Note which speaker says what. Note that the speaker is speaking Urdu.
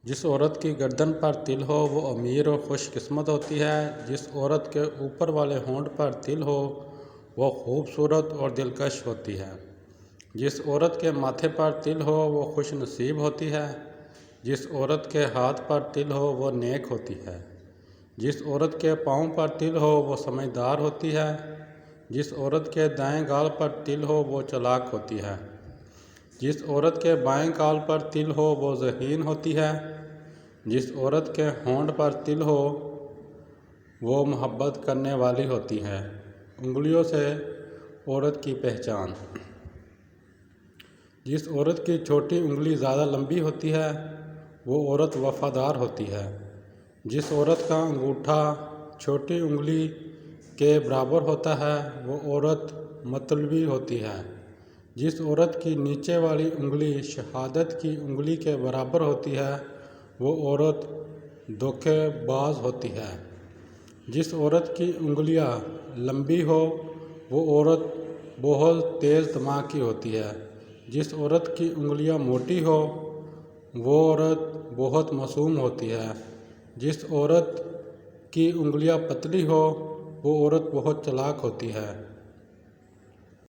Speaker 1: جس عورت کی گردن پر تل ہو وہ امیر اور خوش قسمت ہوتی ہے۔ جس عورت کے اوپر والے ہونٹ پر تل ہو وہ خوبصورت اور دلکش ہوتی ہے۔ جس عورت کے ماتھے پر تل ہو وہ خوش نصیب ہوتی ہے۔ جس عورت کے ہاتھ پر تل ہو وہ نیک ہوتی ہے۔ جس عورت کے پاؤں پر تل ہو وہ سمجھدار ہوتی ہے۔ جس عورت کے دائیں گال پر تل ہو وہ چالاک ہوتی ہے۔ جس عورت کے بائیں گال پر تل ہو وہ ذہین ہوتی ہے۔ جس عورت کے ہونٹ پر تل ہو وہ محبت کرنے والی ہوتی ہے۔ انگلیوں سے عورت کی پہچان۔ جس عورت کی چھوٹی انگلی زیادہ لمبی ہوتی ہے وہ عورت وفادار ہوتی ہے۔ جس عورت کا انگوٹھا چھوٹی انگلی کے برابر ہوتا ہے وہ عورت مطلبی ہوتی ہے۔ جس عورت کی نیچے والی انگلی شہادت کی انگلی کے برابر ہوتی ہے وہ عورت دھوکے باز ہوتی ہے۔ جس عورت کی انگلیاں لمبی ہو وہ عورت بہت تیز دماغ کی ہوتی ہے۔ جس عورت کی انگلیاں موٹی ہو وہ عورت بہت معصوم ہوتی ہے۔ جس عورت کی انگلیاں پتلی ہو وہ عورت بہت چالاک ہوتی ہے۔